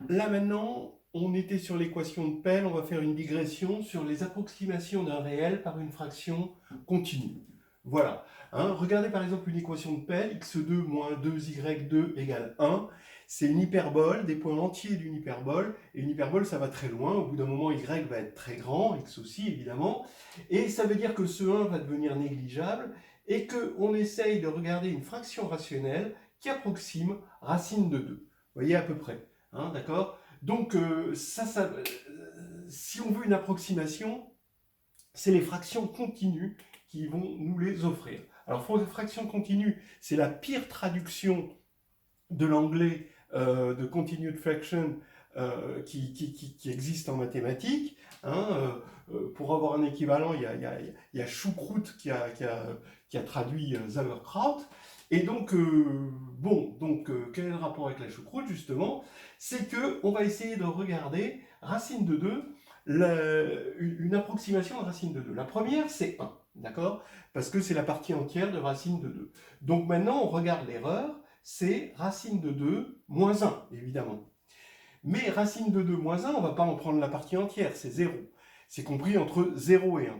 Là maintenant, on était sur l'équation de Pell, on va faire une digression sur les approximations d'un réel par une fraction continue. Voilà. Hein, regardez par exemple une équation de Pell, x2 moins 2y2 égale 1. C'est une hyperbole, des points entiers d'une hyperbole. Et une hyperbole, ça va très loin. Au bout d'un moment, y va être très grand, x aussi évidemment. Et ça veut dire que ce 1 va devenir négligeable et qu'on essaye de regarder une fraction rationnelle qui approxime racine de 2. Vous voyez à peu près. Hein, d'accord. Donc, si on veut une approximation, c'est les fractions continues qui vont nous les offrir. Alors, fraction continue, c'est la pire traduction de l'anglais de continued fraction qui existe en mathématiques. Hein, pour avoir un équivalent, il y a Choucroute qui a traduit Sauerkraut. Et donc, quel est le rapport avec la choucroute, justement? C'est qu'on va essayer de regarder racine de 2, une approximation de racine de 2. La première, c'est 1, d'accord? Parce que c'est la partie entière de racine de 2. Donc maintenant, on regarde l'erreur, c'est racine de 2 moins 1, évidemment. Mais racine de 2 moins 1, on ne va pas en prendre la partie entière, c'est 0. C'est compris entre 0 et 1.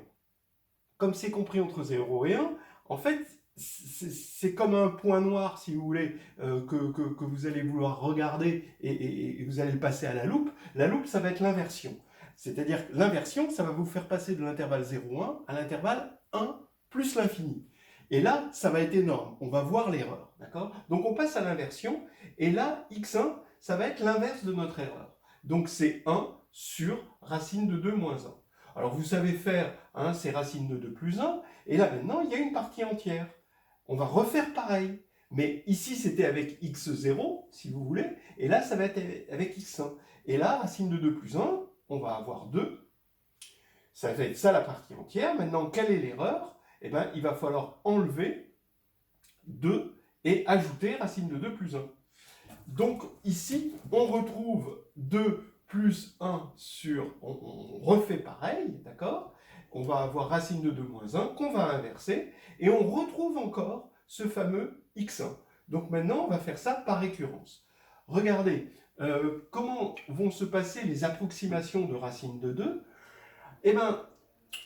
Comme c'est compris entre 0 et 1, en fait, c'est comme un point noir, si vous voulez, que vous allez vouloir regarder et vous allez le passer à la loupe. La loupe, ça va être l'inversion. C'est-à-dire que l'inversion, ça va vous faire passer de l'intervalle 0,1 à l'intervalle 1 plus l'infini. Et là, ça va être énorme. On va voir l'erreur. D'accord? Donc on passe à l'inversion. Et là, x1, ça va être l'inverse de notre erreur. Donc c'est 1 sur racine de 2 moins 1. Alors vous savez faire, hein, c'est racine de 2 plus 1, et là maintenant il y a une partie entière. On va refaire pareil. Mais ici c'était avec x0, si vous voulez, et là ça va être avec x1. Et là, racine de 2 plus 1, on va avoir 2. Ça va être ça la partie entière. Maintenant, quelle est l'erreur? Eh bien, il va falloir enlever 2 et ajouter racine de 2 plus 1. Donc ici, on retrouve 2 plus 1 sur... On refait pareil, d'accord? On va avoir racine de 2 moins 1 qu'on va inverser, et on retrouve encore ce fameux x1. Donc maintenant, on va faire ça par récurrence. Regardez, comment vont se passer les approximations de racine de 2? Eh bien,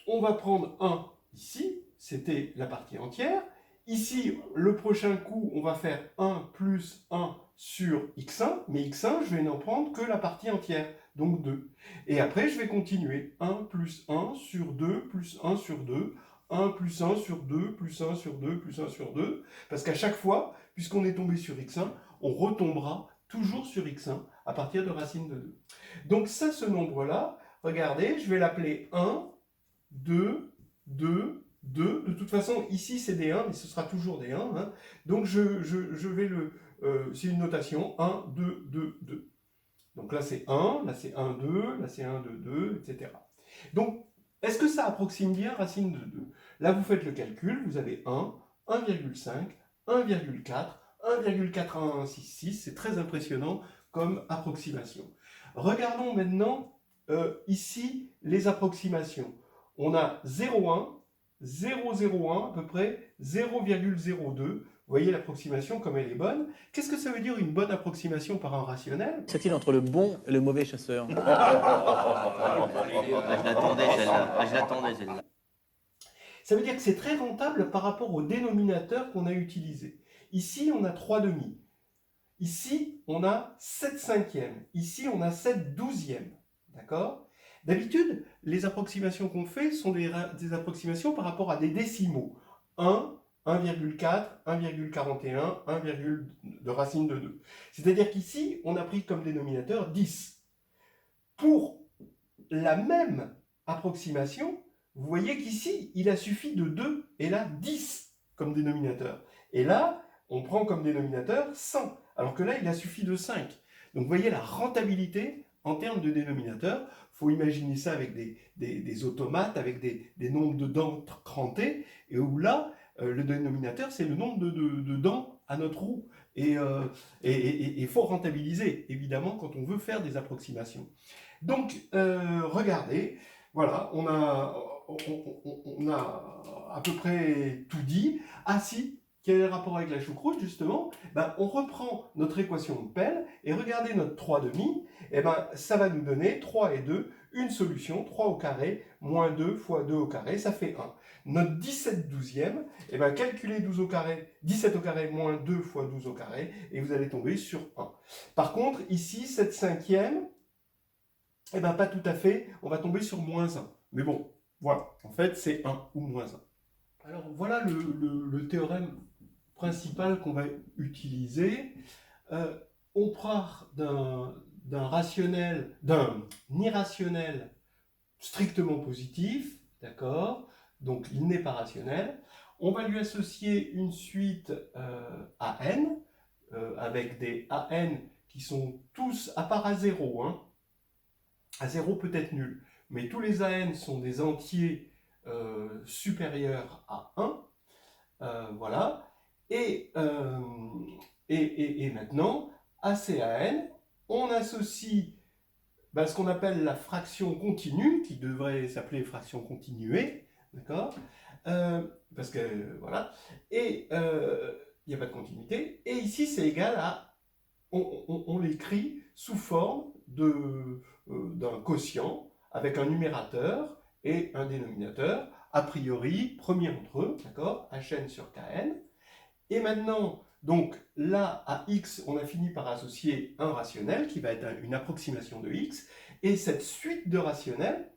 on va prendre 1 ici, c'était la partie entière. Ici, le prochain coup, on va faire 1 plus 1 sur x1, mais x1, je vais n'en prendre que la partie entière, donc 2. Et après, je vais continuer. 1 plus 1 sur 2 plus 1 sur 2, 1 plus 1 sur 2 plus 1 sur 2 plus 1 sur 2, parce qu'à chaque fois, puisqu'on est tombé sur x1, on retombera toujours sur x1 à partir de racine de 2. Donc ça, ce nombre-là, regardez, je vais l'appeler 1, 2, 2, 2. De toute façon, ici, c'est des 1, mais ce sera toujours des 1. Hein. Donc, je vais le... c'est une notation 1, 2, 2, 2. Donc là, c'est 1, là, c'est 1, 2, là, c'est 1, 2, 2, etc. Donc, est-ce que ça approxime bien racine de 2? Là, vous faites le calcul, vous avez 1, 1,5, 1,4, 1,4166. C'est très impressionnant comme approximation. Regardons maintenant ici les approximations. On a 0,1, 0,01 à peu près, 0,02. Vous voyez l'approximation comme elle est bonne. Qu'est-ce que ça veut dire une bonne approximation par un rationnel? Qu'est-il entre le bon et le mauvais chasseur? Je l'attendais celle-là. Je l'attendais celle-là. Ça veut dire que c'est très rentable par rapport au dénominateur qu'on a utilisé. Ici, on a 3 demi. Ici, on a 7 cinquièmes. Ici, on a 7 douzièmes. D'accord? D'habitude, les approximations qu'on fait sont des approximations par rapport à des décimaux. 1, 1,4, 1,41, 1, de racine de 2. C'est-à-dire qu'ici, on a pris comme dénominateur 10. Pour la même approximation, vous voyez qu'ici, il a suffi de 2 et là 10 comme dénominateur. Et là, on prend comme dénominateur 100, alors que là, il a suffi de 5. Donc vous voyez la rentabilité en termes de dénominateur. Il faut imaginer ça avec des automates, avec des nombres de dents crantés, et où là, le dénominateur, c'est le nombre de dents à notre roue. Et il faut rentabiliser, évidemment, quand on veut faire des approximations. Donc, regardez, voilà, on a à peu près tout dit. Ah si, quel est le rapport avec la choucroute, justement? Ben, on reprend notre équation de Pell, et regardez notre 3/2, et ben, ça va nous donner 3 et 2, une solution, 3 au carré, moins 2 fois 2 au carré, ça fait 1. Notre 17/12, et ben, calculez 12 au carré, 17 au carré moins 2 fois 12 au carré, et vous allez tomber sur 1. Par contre, ici, 7/5, eh ben, pas tout à fait, on va tomber sur moins 1. Mais bon, voilà, en fait, c'est 1 ou moins 1. Alors, voilà le théorème principal qu'on va utiliser. On part d'un rationnel, d'un irrationnel strictement positif, d'accord? Donc, il n'est pas rationnel. On va lui associer une suite AN, avec des AN qui sont tous, à part A0, hein. A0 peut être nul, mais tous les AN sont des entiers supérieurs à 1, voilà. Et maintenant, à ces AN, on associe ce qu'on appelle la fraction continue, qui devrait s'appeler fraction continuée, d'accord, parce que, voilà, et il n'y a pas de continuité, et ici c'est égal à, on l'écrit sous forme d'un quotient, avec un numérateur et un dénominateur, a priori, premier entre eux, d'accord, Hn sur Kn, et maintenant, donc là, à x, on a fini par associer un rationnel qui va être une approximation de x, et cette suite de rationnels,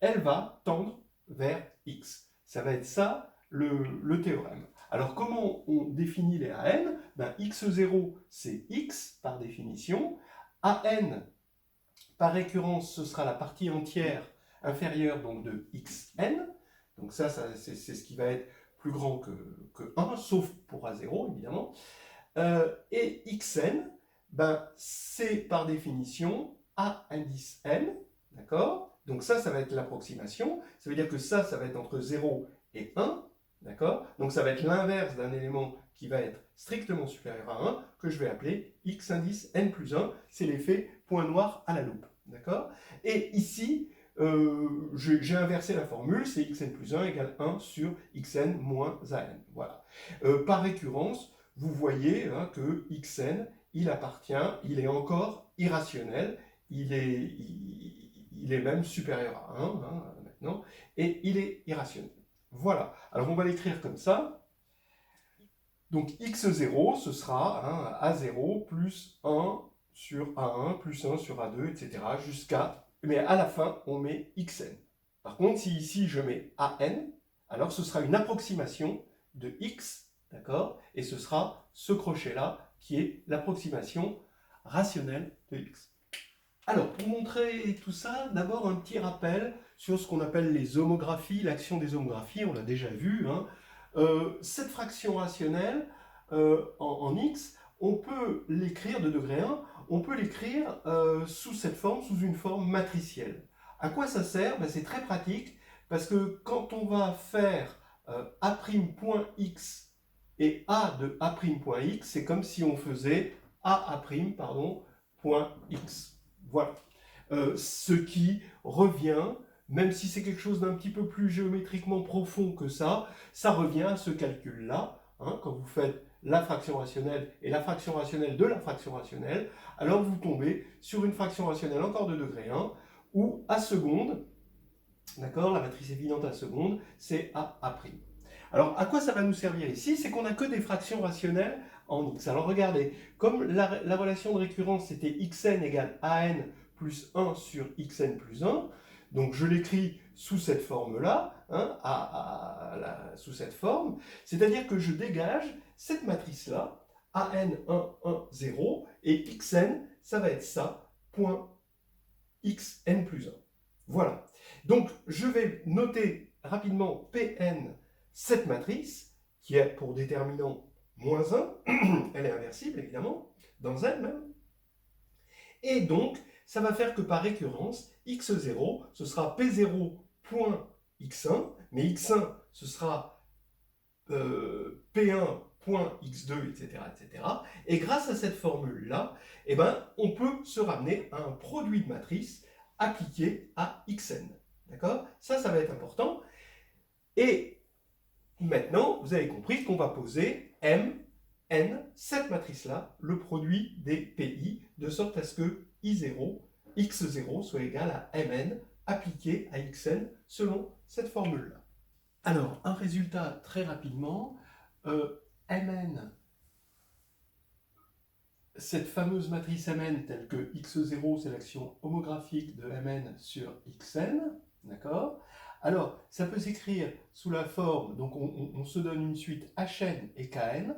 elle va tendre vers x. Ça va être ça, le théorème. Alors, comment on définit les AN? X0, c'est x par définition. AN, par récurrence, ce sera la partie entière inférieure donc, de xn. Donc ça c'est ce qui va être plus grand que 1, sauf pour A0, évidemment. Et xn, c'est par définition A indice n, d'accord? Donc ça va être l'approximation. Ça veut dire que ça va être entre 0 et 1, d'accord? Donc ça va être l'inverse d'un élément qui va être strictement supérieur à 1, que je vais appeler x indice n plus 1. C'est l'effet point noir à la loupe, d'accord? Et ici, j'ai inversé la formule, c'est xn plus 1 égale 1 sur xn moins an. Voilà. Par récurrence, vous voyez que xn, il est encore irrationnel, il est même supérieur à 1 maintenant, et il est irrationnel. Voilà. Alors on va l'écrire comme ça. Donc x0, ce sera A0 plus 1 sur A1 plus 1 sur A2, etc. jusqu'à... Mais à la fin, on met xn. Par contre, si ici je mets an, alors ce sera une approximation de x, d'accord? Et ce sera ce crochet-là qui est l'approximation rationnelle de x. Alors, pour montrer tout ça, d'abord un petit rappel sur ce qu'on appelle les homographies, l'action des homographies, on l'a déjà vu. Cette fraction rationnelle en x, on peut l'écrire de degré 1, on peut l'écrire sous cette forme, sous une forme matricielle. À quoi ça sert? C'est très pratique, parce que quand on va faire A'.x et A de A'.x, c'est comme si on faisait point x. Voilà. Ce qui revient, même si c'est quelque chose d'un petit peu plus géométriquement profond que ça revient à ce calcul-là. Quand vous faites la fraction rationnelle et la fraction rationnelle de la fraction rationnelle, alors vous tombez sur une fraction rationnelle encore de degré 1, où à seconde, d'accord, la matrice évidente à seconde, c'est A'. Alors, à quoi ça va nous servir ici? C'est qu'on n'a que des fractions rationnelles en x. Alors, regardez, comme la relation de récurrence, c'était xn égale an plus 1 sur xn plus 1, donc je l'écris sous cette forme-là, sous cette forme, c'est-à-dire que je dégage cette matrice-là, an 1, 1, 0, et xn, ça va être ça, point xn plus 1. Voilà. Donc, je vais noter rapidement Pn, cette matrice, qui est pour déterminant moins 1, elle est inversible évidemment, dans n même. Et donc, ça va faire que par récurrence, x0, ce sera P0.x1, mais x1, ce sera P1.x2, etc., etc. Et grâce à cette formule-là, on peut se ramener à un produit de matrice appliqué à xn. D'accord? Ça va être important. Et Maintenant, vous avez compris qu'on va poser M, N, cette matrice-là, le produit des PI, de sorte à ce que I0, X0 soit égal à Mn appliqué à Xn selon cette formule-là. Alors, un résultat très rapidement, Mn, cette fameuse matrice Mn telle que X0 c'est l'action homographique de Mn sur Xn, d'accord? Alors, ça peut s'écrire sous la forme, donc on se donne une suite Hn et Kn,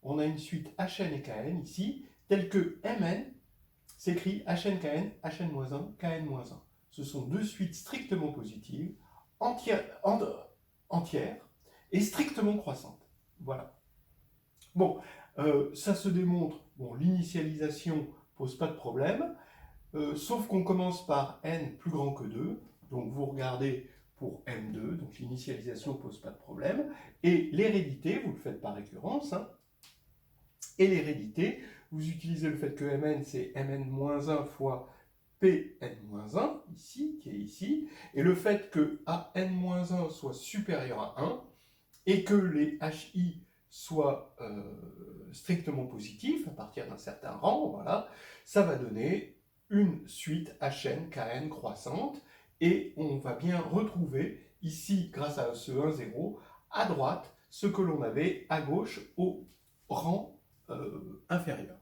on a une suite Hn et Kn ici, telle que Mn s'écrit Hn-Kn, Hn-1, Kn-1. Ce sont deux suites strictement positives, entières et strictement croissantes. Voilà. Bon, ça se démontre, bon, l'initialisation pose pas de problème, sauf qu'on commence par n plus grand que 2, donc vous regardez pour m2, donc l'initialisation pose pas de problème, et l'hérédité, vous le faites par récurrence, hein, et l'hérédité, vous utilisez le fait que Mn c'est Mn-1 fois Pn-1, ici, qui est ici, et le fait que An-1 soit supérieur à 1, et que les Hi soient strictement positifs, à partir d'un certain rang, voilà, ça va donner une suite Hn, Kn croissante, et on va bien retrouver ici, grâce à ce 1, 0, à droite, ce que l'on avait à gauche au rang inférieur.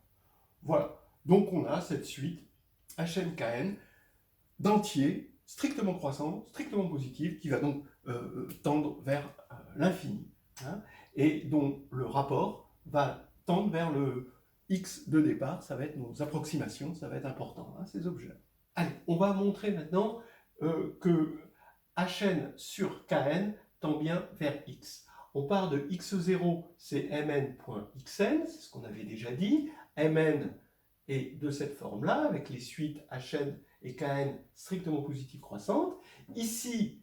Voilà, donc on a cette suite Hn-Kn d'entier, strictement croissant, strictement positif, qui va donc tendre vers l'infini, hein, et dont le rapport va tendre vers le x de départ, ça va être nos approximations, ça va être important, hein, ces objets-là. Allez, on va montrer maintenant que Hn sur Kn tend bien vers x. On part de x0, c'est mn.xn, c'est ce qu'on avait déjà dit. Mn est de cette forme-là, avec les suites Hn et Kn strictement positives croissantes. Ici,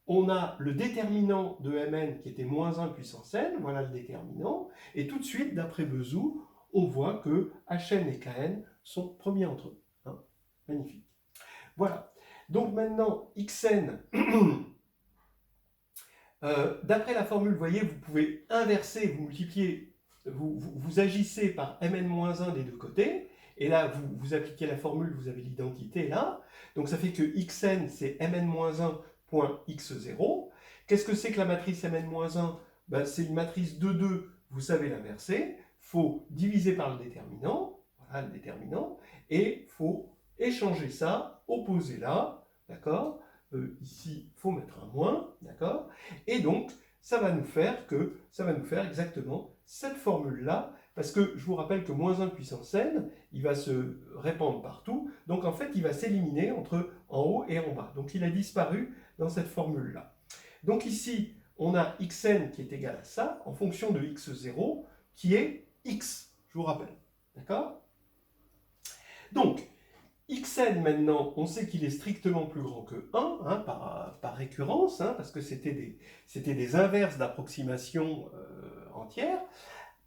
on a le déterminant de Mn qui était moins 1 puissance n, voilà le déterminant. Et tout de suite, d'après Bezout, on voit que Hn et Kn sont premiers entre eux. Hein, magnifique. Voilà. Donc maintenant, Xn... d'après la formule, vous voyez, vous pouvez inverser, vous multipliez, vous agissez par Mn-1 des deux côtés, et là, vous appliquez la formule, vous avez l'identité là, donc ça fait que Xn, c'est Mn-1.x0. Qu'est-ce que c'est que la matrice Mn-1? Ben, c'est une matrice de 2, vous savez l'inverser, il faut diviser par le déterminant, voilà le déterminant, et il faut échanger ça, opposer là, d'accord? Ici, il faut mettre un moins, d'accord? Et donc, ça va nous faire exactement cette formule-là, parce que je vous rappelle que moins 1 puissance n, il va se répandre partout, donc en fait, il va s'éliminer entre en haut et en bas. Donc, il a disparu dans cette formule-là. Donc ici, on a xn qui est égal à ça, en fonction de x0, qui est x, je vous rappelle, d'accord? Donc, Xn, maintenant, on sait qu'il est strictement plus grand que 1, hein, par récurrence, hein, parce que c'était des inverses d'approximation entière.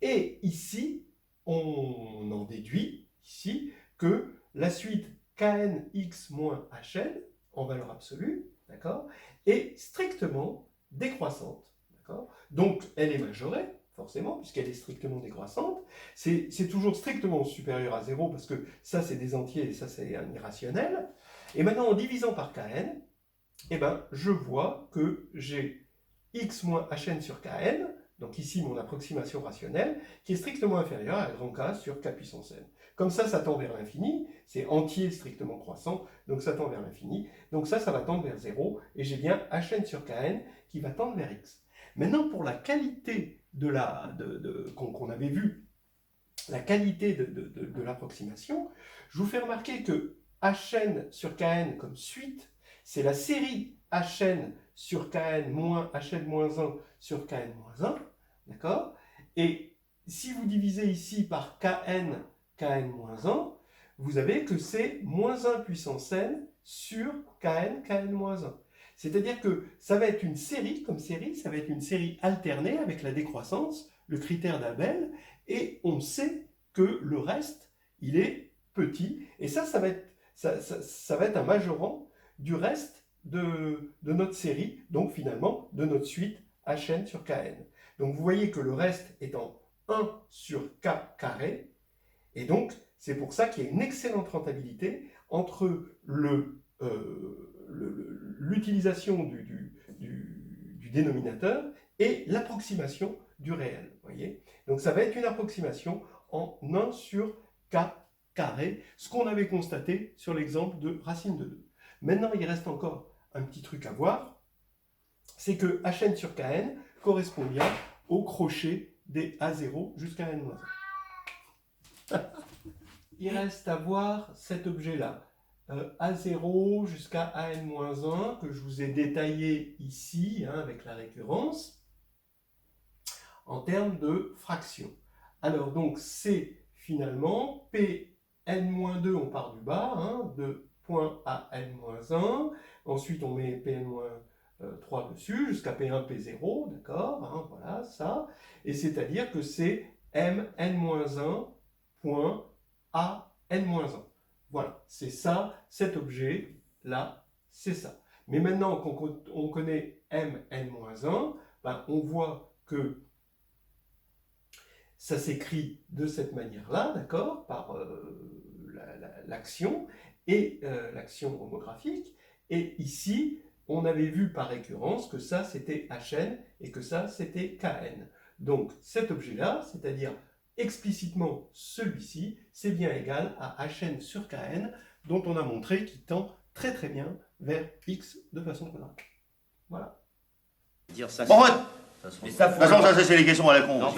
Et ici, on en déduit, ici, que la suite Knx moins Hn, en valeur absolue, d'accord, est strictement décroissante. Donc, elle est majorée, forcément, puisqu'elle est strictement décroissante. C'est toujours strictement supérieur à 0, parce que ça, c'est des entiers, et ça, c'est un irrationnel. Et maintenant, en divisant par Kn, eh ben, je vois que j'ai x moins Hn sur Kn, donc ici, mon approximation rationnelle, qui est strictement inférieure à grand K sur K puissance n. Comme ça tend vers l'infini, c'est entier strictement croissant, donc ça tend vers l'infini. Donc ça va tendre vers 0, et j'ai bien Hn sur Kn qui va tendre vers x. Maintenant, pour la qualité qu'on avait vu, la qualité de l'approximation, je vous fais remarquer que Hn sur Kn comme suite, c'est la série Hn sur Kn moins Hn moins 1 sur Kn moins 1, d'accord? Et si vous divisez ici par Kn, Kn moins 1, vous avez que c'est moins 1 puissance n sur Kn, Kn moins 1. C'est-à-dire que ça va être une série, ça va être une série alternée avec la décroissance, le critère d'Abel, et on sait que le reste, il est petit, et ça va être un majorant du reste de notre série, donc finalement de notre suite Hn sur Kn. Donc vous voyez que le reste est en 1 sur K carré, et donc c'est pour ça qu'il y a une excellente rentabilité entre l'utilisation du dénominateur et l'approximation du réel. Voyez, donc ça va être une approximation en 1 sur K carré, ce qu'on avait constaté sur l'exemple de racine de 2. Maintenant, il reste encore un petit truc à voir, c'est que Hn sur Kn correspond bien au crochet des A0 jusqu'à n-1. Il reste à voir cet objet-là, A0 jusqu'à an-1, que je vous ai détaillé ici, avec la récurrence, en termes de fraction. Alors donc c'est finalement Pn-2, on part du bas, de point à n-1, ensuite on met Pn-3 dessus, jusqu'à P1, P0, d'accord, voilà ça, et c'est-à-dire que c'est Mn-1 point à n-1. Voilà, c'est ça, cet objet-là, c'est ça. Mais maintenant qu'on connaît Mn-1, on voit que ça s'écrit de cette manière-là, d'accord, par l'action et l'action homographique. Et ici, on avait vu par récurrence que ça c'était Hn et que ça c'était Kn. Donc cet objet-là, c'est-à-dire explicitement celui-ci, c'est bien égal à Hn sur Kn, dont on a montré qu'il tend très très bien vers x de façon quadratique. Voilà. Dire ça, Bon, c'est- ouais. ça se De toute façon, ça, c'est les questions à la con. Non,